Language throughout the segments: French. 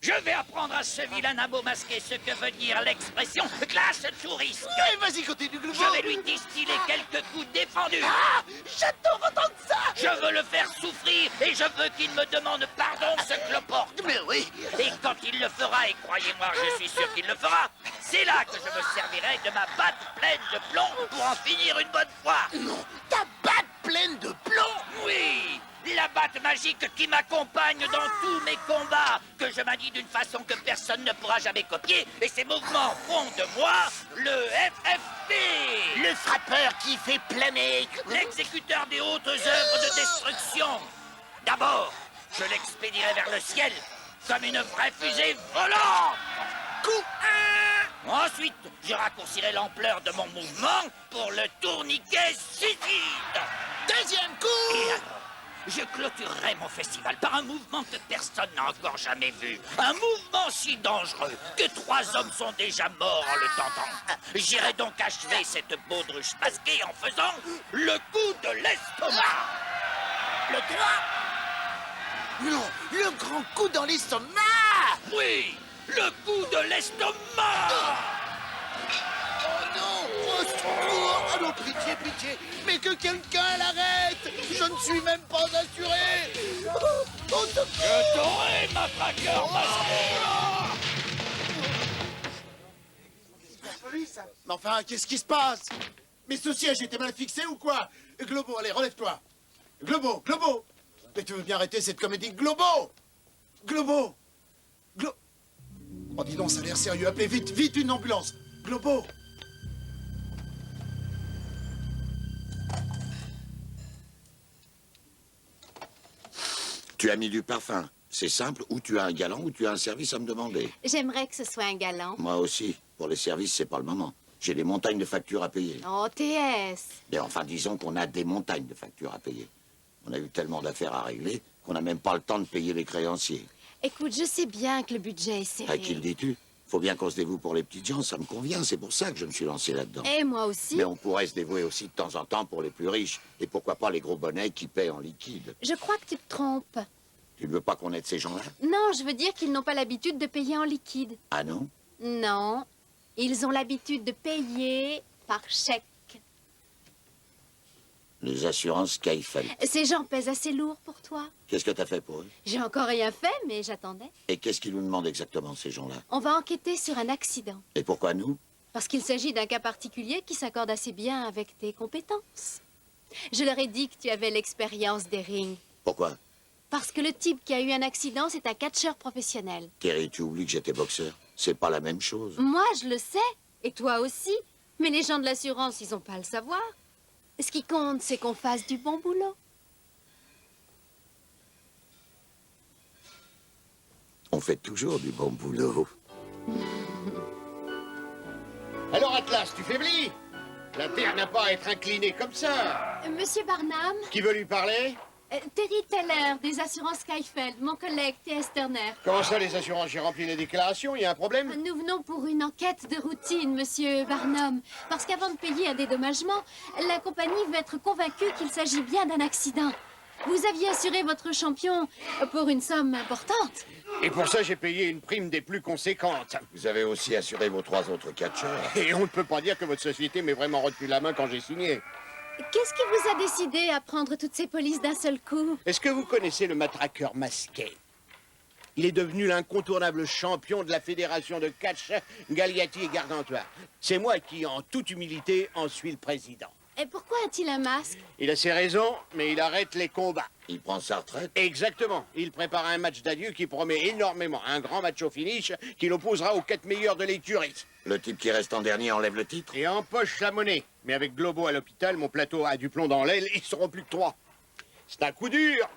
Je vais apprendre à ce vilain abo masqué ce que veut dire l'expression classe touriste. Ouais, vas-y, continue, Globo. Je vais lui distiller quelques coups défendus. Ah, j'adore entendre ça. Je veux le faire souffrir et je veux qu'il me demande pardon, ce cloporte. Mais oui. Et quand il le fera, et croyez-moi, je suis sûr qu'il le fera, c'est là que je me servirai de ma batte pleine de plomb pour en finir une bonne fois. Non, ta batte pleine de plomb. Oui, la batte magique qui m'accompagne dans tous mes combats, que je manie d'une façon que personne ne pourra jamais copier, et ses mouvements font de moi le FFP. Le frappeur qui fait planer. L'exécuteur des hautes œuvres de destruction. D'abord, je l'expédierai vers le ciel comme une vraie fusée volante. Coup 1. Ensuite, je raccourcirai l'ampleur de mon mouvement pour le tourniquet suicide. Deuxième coup. Et alors, je clôturerai mon festival par un mouvement que personne n'a encore jamais vu. Un mouvement si dangereux que 3 hommes sont déjà morts en le tentant. J'irai donc achever cette baudruche masquée en faisant le coup de l'estomac. Le 3. Non, le grand coup dans l'estomac. Oui, le coup de l'estomac. Oh non, au secours. Oh non, pitié, pitié. Mais que quelqu'un l'arrête. Je ne suis même pas assuré. Oh, secours. Je t'aurai, ma traqueur masqué. Mais enfin, qu'est-ce qui se passe? Mais ce siège était mal fixé ou quoi? Globo, allez, relève-toi. Globo, Globo. Mais tu veux bien arrêter cette comédie? Globo. Globo. Oh, dis donc, ça a l'air sérieux. Appelez vite, vite une ambulance. Globo. Tu as mis du parfum. C'est simple, ou tu as un galant, ou tu as un service à me demander. J'aimerais que ce soit un galant. Moi aussi. Pour les services, c'est pas le moment. J'ai des montagnes de factures à payer. Oh, TS. Mais enfin, disons qu'on a des montagnes de factures à payer. On a eu tellement d'affaires à régler qu'on n'a même pas le temps de payer les créanciers. Écoute, je sais bien que le budget est serré. À qui le dis-tu? Faut bien qu'on se dévoue pour les petites gens, ça me convient. C'est pour ça que je me suis lancé là-dedans. Et moi aussi. Mais on pourrait se dévouer aussi de temps en temps pour les plus riches. Et pourquoi pas les gros bonnets qui paient en liquide. Je crois que tu te trompes. Tu ne veux pas qu'on aide ces gens-là? Non, je veux dire qu'ils n'ont pas l'habitude de payer en liquide. Ah non? Non, ils ont l'habitude de payer par chèque. Les assurances Kaifel. Ces gens pèsent assez lourd pour toi. Qu'est-ce que t'as fait pour eux? J'ai encore rien fait, mais j'attendais. Et qu'est-ce qu'ils nous demandent exactement, ces gens-là? On va enquêter sur un accident. Et pourquoi nous? Parce qu'il s'agit d'un cas particulier qui s'accorde assez bien avec tes compétences. Je leur ai dit que tu avais l'expérience des rings. Pourquoi? Parce que le type qui a eu un accident, c'est un catcheur professionnel. Terry, tu oublies que j'étais boxeur. C'est pas la même chose. Moi, je le sais. Et toi aussi. Mais les gens de l'assurance, ils ont pas à le savoir. Ce qui compte, c'est qu'on fasse du bon boulot. On fait toujours du bon boulot. Alors Atlas, tu faiblis? La Terre n'a pas à être inclinée comme ça. Monsieur Barnum, Qui veut lui parler? Terry Teller, des assurances Kaifeld, mon collègue T.S. Turner. Comment ça, les assurances? J'ai rempli les déclarations, il y a un problème? Nous venons pour une enquête de routine, monsieur Barnum. Parce qu'avant de payer un dédommagement, la compagnie veut être convaincue qu'il s'agit bien d'un accident. Vous aviez assuré votre champion pour une somme importante. Et pour ça, j'ai payé une prime des plus conséquentes. Vous avez aussi assuré vos 3 autres catcheurs. Et on ne peut pas dire que votre société m'ait vraiment retenu la main quand j'ai signé. Qu'est-ce qui vous a décidé à prendre toutes ces polices d'un seul coup? Est-ce que vous connaissez le matraqueur masqué? Il est devenu l'incontournable champion de la fédération de catch Galiati et Gargantua. C'est moi qui, en toute humilité, en suis le président. Et pourquoi a-t-il un masque? Il a ses raisons, mais il arrête les combats. Il prend sa retraite? Exactement. Il prépare un match d'adieu qui promet énormément. Un grand match au finish qui l'opposera aux 4 meilleurs de l'écurie. Le type qui reste en dernier enlève le titre? Et empoche la monnaie. Mais avec Globo à l'hôpital, mon plateau a du plomb dans l'aile, ils seront plus que 3. C'est un coup dur.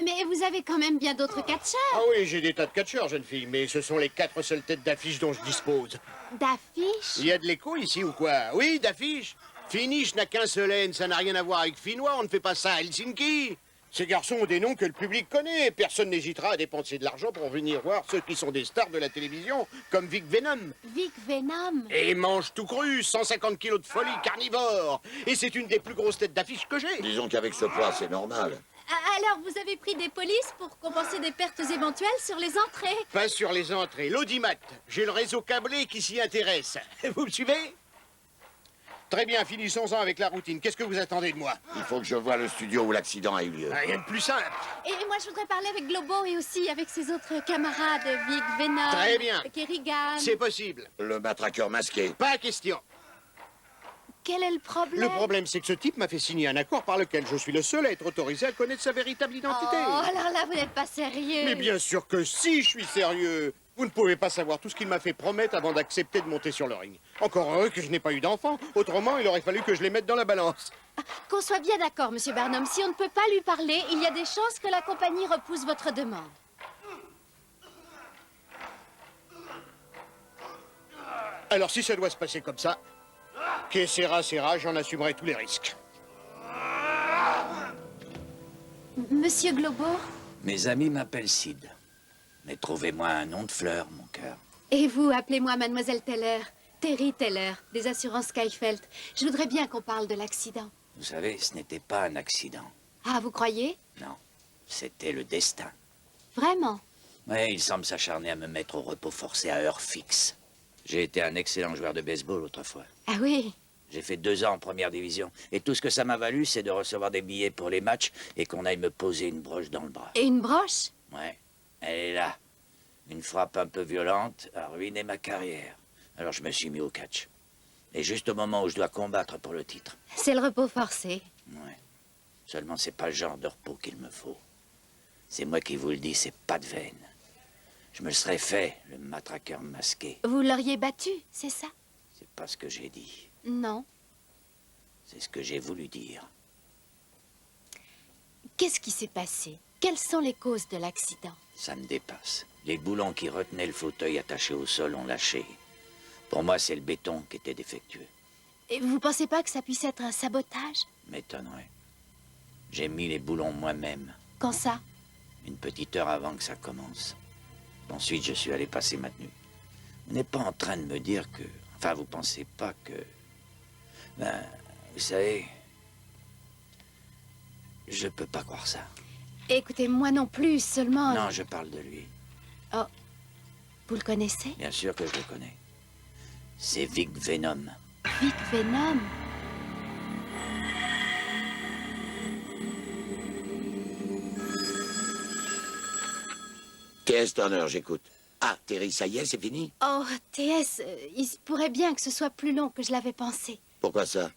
Mais vous avez quand même bien d'autres catcheurs. Ah oui, j'ai des tas de catcheurs, jeune fille, mais ce sont les 4 seules têtes d'affiche dont je dispose. D'affiches? Il y a de l'écho ici ou quoi? Oui, d'affiche. Finish n'a qu'un seul N, ça n'a rien à voir avec Finnois, on ne fait pas ça à Helsinki. Ces garçons ont des noms que le public connaît. Personne n'hésitera à dépenser de l'argent pour venir voir ceux qui sont des stars de la télévision, comme Vic Venom. Vic Venom? Et mange tout cru, 150 kilos de folie carnivore. Et c'est une des plus grosses têtes d'affiche que j'ai. Disons qu'avec ce poids, c'est normal. Alors, vous avez pris des polices pour compenser des pertes éventuelles sur les entrées? Pas sur les entrées, l'audimat. J'ai le réseau câblé qui s'y intéresse. Vous me suivez? Très bien, finissons-en avec la routine. Qu'est-ce que vous attendez de moi? Il faut que je voie le studio où l'accident a eu lieu. Rien de plus simple. Et moi, je voudrais parler avec Globo et aussi avec ses autres camarades, Vic, Venom... Très bien. Kerrigan... C'est possible. Le matraqueur masqué. Pas question. Quel est le problème? Le problème, c'est que ce type m'a fait signer un accord par lequel je suis le seul à être autorisé à connaître sa véritable identité. Oh, alors là, vous n'êtes pas sérieux. Mais bien sûr que si, je suis sérieux. Vous ne pouvez pas savoir tout ce qu'il m'a fait promettre avant d'accepter de monter sur le ring. Encore heureux que je n'ai pas eu d'enfant. Autrement, il aurait fallu que je les mette dans la balance. Qu'on soit bien d'accord, Monsieur Barnum, si on ne peut pas lui parler, il y a des chances que la compagnie repousse votre demande. Alors si ça doit se passer comme ça, que sera, j'en assumerai tous les risques. Monsieur Globo? Mes amis m'appellent Sid. Mais trouvez-moi un nom de fleur, mon cœur. Et vous, appelez-moi Mademoiselle Teller. Terry Teller, des assurances Skyfelt. Je voudrais bien qu'on parle de l'accident. Vous savez, ce n'était pas un accident. Ah, vous croyez? Non, c'était le destin. Vraiment? Oui, il semble s'acharner à me mettre au repos forcé à heure fixe. J'ai été un excellent joueur de baseball autrefois. Ah oui? J'ai fait 2 ans en première division. Et tout ce que ça m'a valu, c'est de recevoir des billets pour les matchs et qu'on aille me poser une broche dans le bras. Et une broche? Ouais, elle est là. Une frappe un peu violente a ruiné ma carrière. Alors je me suis mis au catch. Et juste au moment où je dois combattre pour le titre. C'est le repos forcé. Ouais. Seulement, c'est pas le genre de repos qu'il me faut. C'est moi qui vous le dis, c'est pas de veine. Je me le serais fait, le matraqueur masqué. Vous l'auriez battu, c'est ça? C'est pas ce que j'ai dit. Non. C'est ce que j'ai voulu dire. Qu'est-ce qui s'est passé? Quelles sont les causes de l'accident? Ça me dépasse. Les boulons qui retenaient le fauteuil attaché au sol ont lâché. Pour moi, c'est le béton qui était défectueux. Et vous pensez pas que ça puisse être un sabotage? M'étonnerait. J'ai mis les boulons moi-même, Quand ça? une petite heure avant que ça commence. Ensuite, je suis allé passer ma tenue. Vous n'êtes pas en train de me dire que... Enfin, vous pensez pas que... Ben, vous savez... Je peux pas croire ça. Écoutez, moi non plus, seulement... Non, je parle de lui. Oh, vous le connaissez? Bien sûr que je le connais. C'est Vic Venom. Vic Venom? TS Turner, j'écoute. Ah, Terry, ça y est, c'est fini? Oh, TS, il se pourrait bien que ce soit plus long que je l'avais pensé. Pourquoi ça?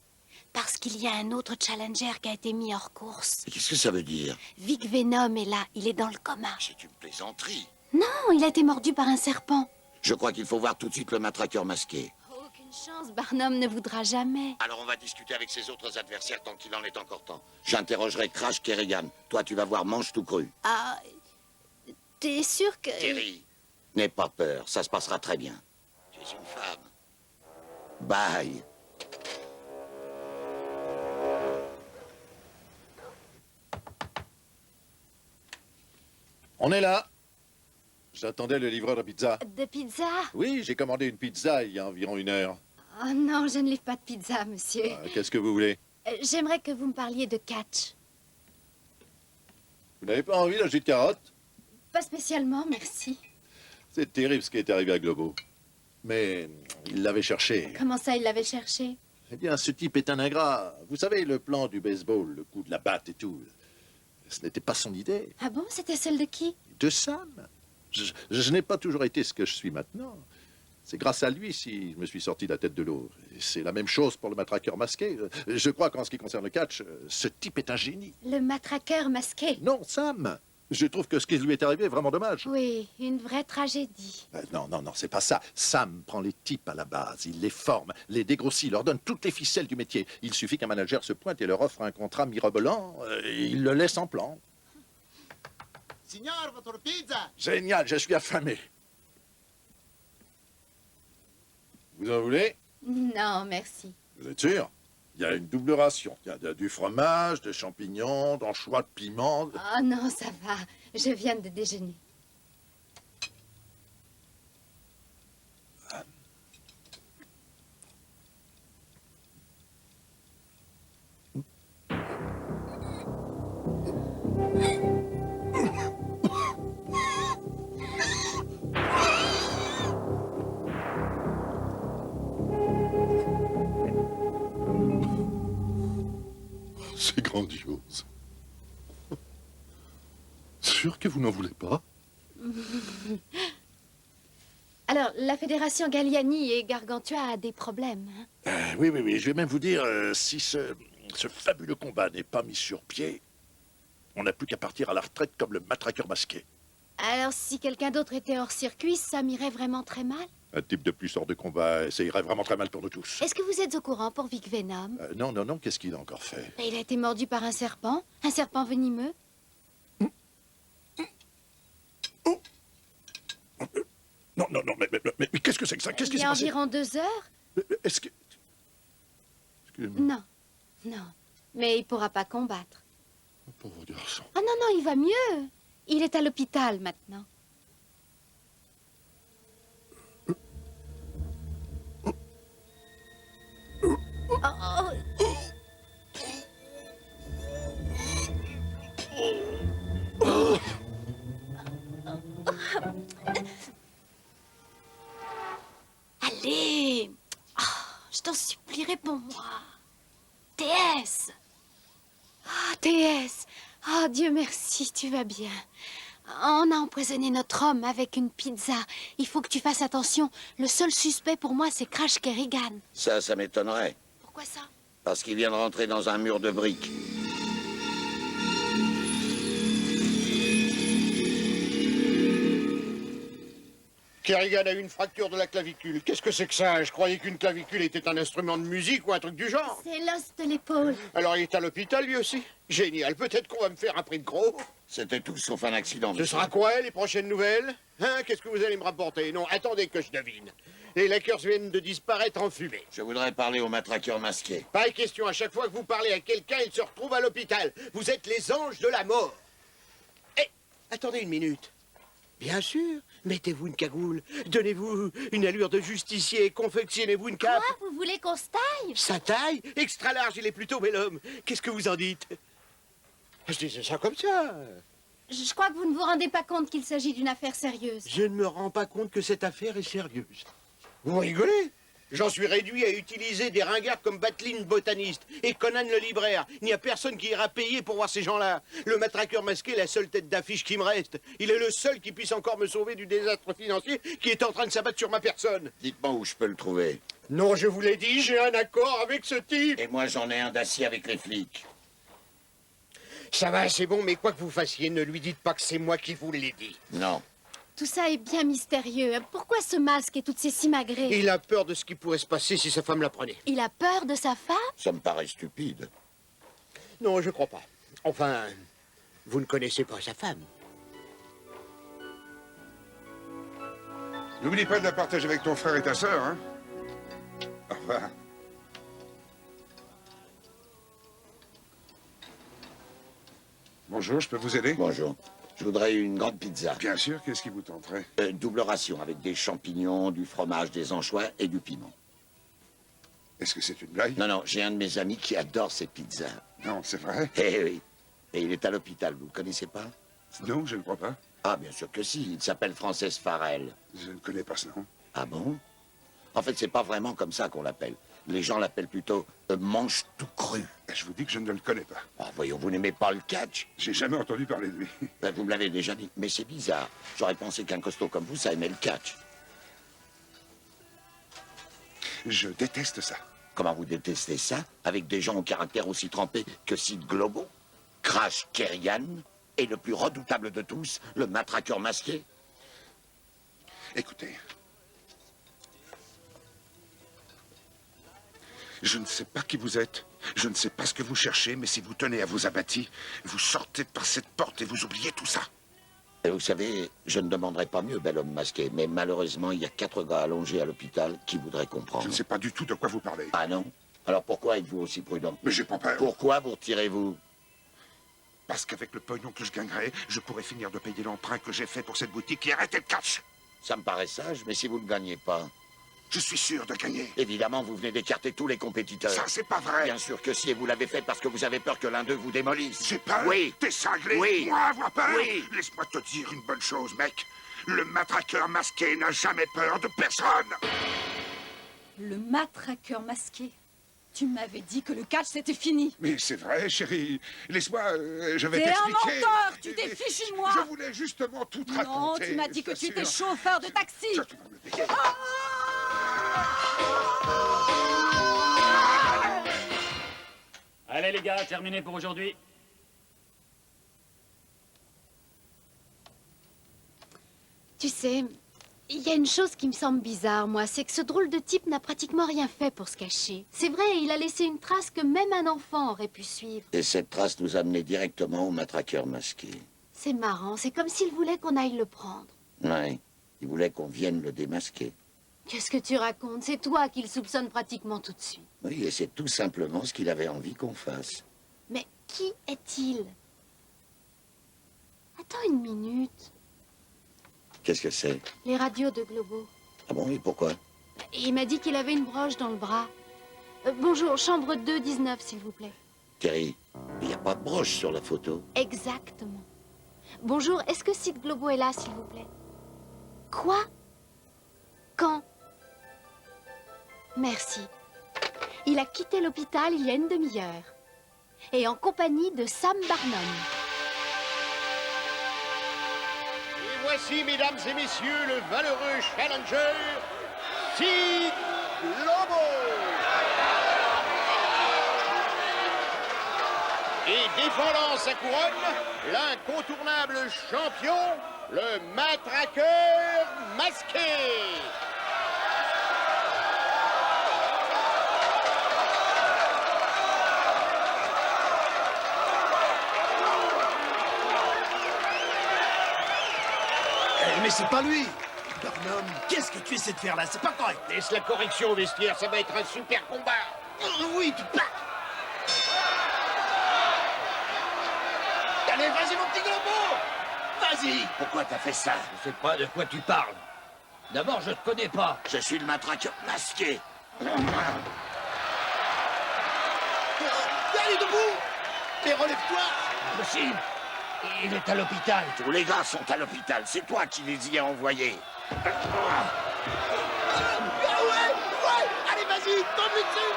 Parce qu'il y a un autre challenger qui a été mis hors course. Mais qu'est-ce que ça veut dire? Vic Venom est là, il est dans le coma. C'est une plaisanterie. Non, il a été mordu par un serpent. Je crois qu'il faut voir tout de suite le matraqueur masqué. Aucune chance, Barnum ne voudra jamais. Alors on va discuter avec ses autres adversaires tant qu'il en est encore temps. J'interrogerai Crash Kerrigan. Toi, tu vas voir Manche tout cru. Ah, t'es sûr que... Terry, n'aie pas peur, ça se passera très bien. Tu es une femme. Bye. On est là. J'attendais le livreur de pizza. De pizza? Oui, j'ai commandé une pizza il y a environ 1 heure. Oh non, je ne livre pas de pizza, monsieur. Qu'est-ce que vous voulez? J'aimerais que vous me parliez de catch. Vous n'avez pas envie d'un jus de carotte? Pas spécialement, merci. C'est terrible ce qui est arrivé à Globo. Mais il l'avait cherché. Comment ça, il l'avait cherché? Eh bien, ce type est un ingrat. Vous savez, le plan du baseball, le coup de la batte et tout. Ce n'était pas son idée. Ah bon, c'était celle de qui? De Sam. Je n'ai pas toujours été ce que je suis maintenant. C'est grâce à lui si je me suis sorti la tête de l'eau. Et c'est la même chose pour le matraqueur masqué. Je crois qu'en ce qui concerne le catch, ce type est un génie. Le matraqueur masqué? Non, Sam. Je trouve que ce qui lui est arrivé est vraiment dommage. Oui, une vraie tragédie. Non, c'est pas ça. Sam prend les types à la base, il les forme, les dégrossit, leur donne toutes les ficelles du métier. Il suffit qu'un manager se pointe et leur offre un contrat mirobolant, et il le laisse en plan. Signor, votre pizza! Génial, je suis affamé. Vous en voulez? Non, merci. Vous êtes sûr? Il y a une double ration. Il y a du fromage, des champignons, d'anchois, de piment. Oh non, ça va. Je viens de déjeuner. grandiose. Sûr que vous n'en voulez pas? Alors, la fédération Galliani et Gargantua a des problèmes, hein? Oui, oui, oui. Je vais même vous dire, si ce fabuleux combat n'est pas mis sur pied, on n'a plus qu'à partir à la retraite comme le matraqueur masqué. Alors, si quelqu'un d'autre était hors circuit, ça m'irait vraiment très mal? Un type de plus hors de combat, ça irait vraiment très mal pour nous tous. Est-ce que vous êtes au courant pour Vic Venom? Non, non, non, qu'est-ce qu'il a encore fait? Il a été mordu par un serpent venimeux. Non, non, non, mais qu'est-ce que c'est que ça? Qu'est-ce qui Il y s'est a passé? environ 2 heures? Est-ce que... Excusez-moi, Non, non. Mais il pourra pas combattre. pauvre garçon. Ah non, non, il va mieux. Il est à l'hôpital maintenant. Oh, oh. Allez. Ah, je t'en supplie, réponds-moi. TS. Ah, TS. Ah, Dieu merci, tu vas bien. On a empoisonné notre homme avec une pizza. Il faut que tu fasses attention. Le seul suspect pour moi, c'est Crash Kerrigan. Ça m'étonnerait. Pourquoi ça? Parce qu'il vient de rentrer dans un mur de briques. Kerrigan a eu une fracture de la clavicule. Qu'est-ce que c'est que ça? Je croyais qu'une clavicule était un instrument de musique ou un truc du genre. C'est l'os de l'épaule. Alors il est à l'hôpital lui aussi? Génial, peut-être qu'on va me faire un prix de gros. C'était tout sauf un accident. Ce monsieur. sera quoi les prochaines nouvelles? Hein? Qu'est-ce que vous allez me rapporter? Non, attendez que je devine. Les Lakers viennent de disparaître en fumée. Je voudrais parler au matraqueur masqué. Pas de question, à chaque fois que vous parlez à quelqu'un, il se retrouve à l'hôpital. Vous êtes les anges de la mort. Eh, attendez une minute. Bien sûr, mettez-vous une cagoule, donnez-vous une allure de justicier, confectionnez-vous une cape. Quoi? Vous voulez qu'on se taille? Sa taille, extra large, il est plutôt bel homme. Qu'est-ce que vous en dites? Je disais ça comme ça. Je crois que vous ne vous rendez pas compte qu'il s'agit d'une affaire sérieuse. Je ne me rends pas compte que cette affaire est sérieuse. Vous rigolez? J'en suis réduit à utiliser des ringards comme Batlin botaniste et Conan le libraire. Il n'y a personne qui ira payer pour voir ces gens-là. Le matraqueur masqué est la seule tête d'affiche qui me reste. Il est le seul qui puisse encore me sauver du désastre financier qui est en train de s'abattre sur ma personne. Dites-moi où je peux le trouver. Non, je vous l'ai dit, j'ai un accord avec ce type. Et moi, j'en ai un d'acier avec les flics. Ça va, c'est bon, mais quoi que vous fassiez, ne lui dites pas que c'est moi qui vous l'ai dit. Non. Tout ça est bien mystérieux. Pourquoi ce masque et toutes ces simagrées? Il a peur de ce qui pourrait se passer si sa femme l'apprenait. Il a peur de sa femme? Ça me paraît stupide. Non, je crois pas. Enfin, vous ne connaissez pas sa femme. N'oublie pas de la partager avec ton frère et ta sœur, hein. Au revoir. Bonjour, je peux vous aider? Bonjour. Je voudrais une grande pizza. Bien sûr, qu'est-ce qui vous tenterait? Double ration avec des champignons, du fromage, des anchois et du piment. Est-ce que c'est une blague? Non, non, j'ai un de mes amis qui adore ces pizzas. Non, c'est vrai? Eh oui. Et il est à l'hôpital, vous le connaissez pas? Non, je ne crois pas. Ah, bien sûr que si. Il s'appelle Frances Farrell. Je ne connais pas ce nom. Ah bon? En fait, c'est pas vraiment comme ça qu'on l'appelle. Les gens l'appellent plutôt mange tout cru. Je vous dis que je ne le connais pas. Ah, voyons, vous n'aimez pas le catch? J'ai jamais entendu parler de lui. Ben, vous me l'avez déjà dit. Mais c'est bizarre. J'aurais pensé qu'un costaud comme vous, ça aimait le catch. Je déteste ça. Comment vous détestez ça? Avec des gens au caractère aussi trempé que Sid Globo? Crash Kerrigan? Et le plus redoutable de tous, le matraqueur masqué? Écoutez. Je ne sais pas qui vous êtes, je ne sais pas ce que vous cherchez, mais si vous tenez à vous abattre, vous sortez par cette porte et vous oubliez tout ça. Et vous savez, je ne demanderai pas mieux, bel homme masqué, mais malheureusement, il y a 4 gars allongés à l'hôpital qui voudraient comprendre. Je ne sais pas du tout de quoi vous parlez. Ah non? Alors pourquoi êtes-vous aussi prudent? Mais j'ai pas peur. Pourquoi vous retirez-vous? Parce qu'avec le pognon que je gagnerai, je pourrai finir de payer l'emprunt que j'ai fait pour cette boutique et arrêter le catch. Ça me paraît sage, mais si vous ne gagnez pas... Je suis sûr de gagner. Évidemment, vous venez d'écarter tous les compétiteurs. Ça, c'est pas vrai. Bien sûr que si, et vous l'avez fait parce que vous avez peur que l'un d'eux vous démolisse. J'ai peur. Oui. T'es cinglé. Oui. Moi, avoir peur. Oui. Laisse-moi te dire une bonne chose, mec. Le matraqueur masqué n'a jamais peur de personne. Le matraqueur masqué. Tu m'avais dit que le catch, c'était fini. Mais c'est vrai, chérie. Laisse-moi, je vais T'es un t'expliquer. menteur. Tu t'es fichu de moi. Je voulais justement tout te Non, raconter. tu m'as dit que je tu étais t'assure. chauffeur de taxi. Je te prends le billet. Allez les gars, terminé pour aujourd'hui. Tu sais, il y a une chose qui me semble bizarre, moi, c'est que ce drôle de type n'a pratiquement rien fait pour se cacher. C'est vrai, il a laissé une trace que même un enfant aurait pu suivre. Et cette trace nous amenait directement au matraqueur masqué. C'est marrant, c'est comme s'il voulait qu'on aille le prendre. Ouais, il voulait qu'on vienne le démasquer. Qu'est-ce que tu racontes? C'est toi qui le soupçonnes pratiquement tout de suite. Oui, et c'est tout simplement ce qu'il avait envie qu'on fasse. Mais qui est-il? Attends une minute. Qu'est-ce que c'est? Les radios de Globo. Ah bon, et pourquoi? Il m'a dit qu'il avait une broche dans le bras. Bonjour, chambre 219, s'il vous plaît. Terry, il n'y a pas de broche sur la photo. Exactement. Bonjour, est-ce que Sid Globo est là, s'il vous plaît? Quoi? Quand? Merci. Il a quitté l'hôpital il y a une demi-heure. Et en compagnie de Sam Barnum. Et voici, mesdames et messieurs, le valeureux challenger, Sid Globo. Et défendant sa couronne, l'incontournable champion, le matraqueur masqué. Mais c'est pas lui! Barnum, qu'est-ce que tu essaies de faire là? C'est pas correct! Laisse la correction au vestiaire, ça va être un super combat. Oui, tu pars! Allez, vas-y, mon petit Globo! Vas-y! Pourquoi t'as fait ça? Je sais pas de quoi tu parles. D'abord, je te connais pas. Je suis le matraqueur masqué. Allez, debout! Mais relève-toi! Impossible. Il est à l'hôpital. Tous les gars sont à l'hôpital. C'est toi qui les y as envoyés. Ah ouais! Ouais! Allez, vas-y! Tombe-lui dessus!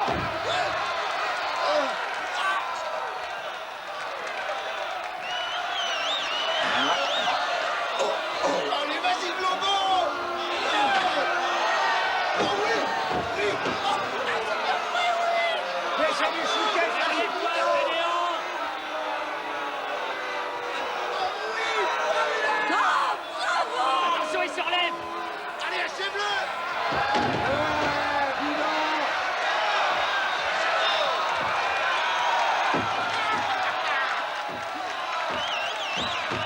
Allez, vas-y, Globo! Oh oui! Oui! Oh, c'est bien fait, oui! Mais ça lui foutait derrière toi, fainéant. Attention, il se relève. Allez, achève-le!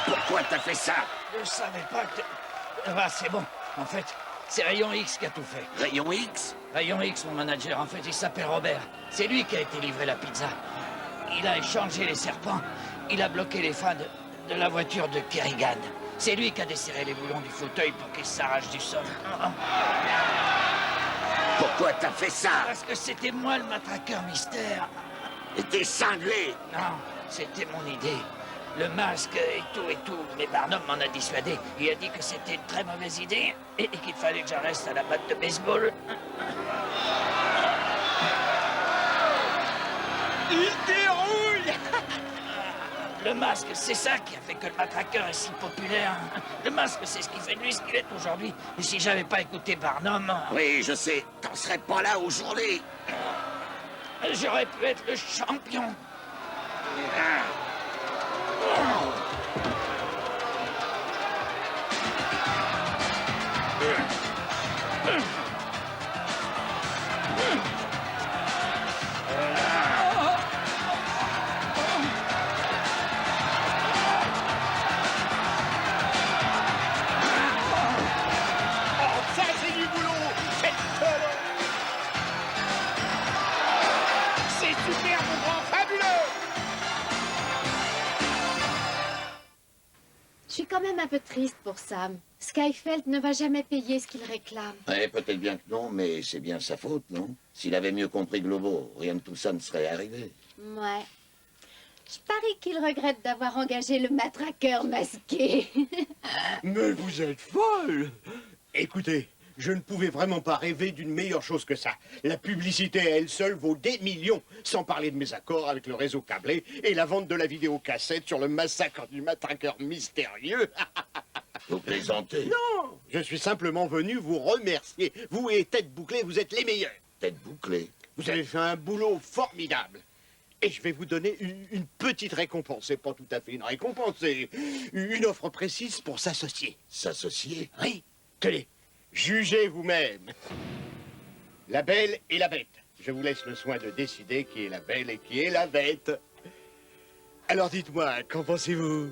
Pourquoi t'as fait ça? Je savais pas que... Ah, c'est bon. En fait, c'est Rayon X qui a tout fait. Rayon X? Rayon X, mon manager, en fait, il s'appelle Robert. C'est lui qui a été livré la pizza. Il a échangé les serpents. Il a bloqué les fans de la voiture de Kerrigan. C'est lui qui a desserré les boulons du fauteuil pour qu'il s'arrache du sol. Pourquoi t'as fait ça? Parce que c'était moi le matraqueur mystère. Et t'es cinglé. Non, c'était mon idée. Le masque et tout. Mais Barnum m'en a dissuadé. Il a dit que c'était une très mauvaise idée et qu'il fallait que j'en reste à la batte de baseball. Il déroule. Le masque, c'est ça qui a fait que le matraqueur est si populaire. Le masque, c'est ce qui fait de lui ce qu'il est aujourd'hui. Et si j'avais pas écouté Barnum... Oui, je sais. T'en serais pas là aujourd'hui. J'aurais pu être le champion. Ça, c'est du boulot. C'est solo. C'est super, mon grand, fabuleux. Je suis quand même un peu triste pour Sam. Skyfeld ne va jamais payer ce qu'il réclame. Ouais, peut-être bien que non, mais c'est bien sa faute, non? S'il avait mieux compris Globo, rien de tout ça ne serait arrivé. Ouais. Je parie qu'il regrette d'avoir engagé le matraqueur masqué. Mais vous êtes folle. Écoutez, Je ne pouvais vraiment pas rêver d'une meilleure chose que ça. La publicité à elle seule vaut des millions, sans parler de mes accords avec le réseau câblé et la vente de la vidéocassette sur le massacre du matraqueur mystérieux. Vous plaisantez. Non, je suis simplement venu vous remercier. Vous et Tête Bouclée, vous êtes les meilleurs. Tête bouclée. Vous avez fait un boulot formidable. Et je vais vous donner une petite récompense. C'est pas tout à fait une récompense, c'est une offre précise pour s'associer. S'associer? Oui, tenez, jugez vous-même. La belle et la bête. Je vous laisse le soin de décider qui est la belle et qui est la bête. Alors dites-moi, qu'en pensez-vous?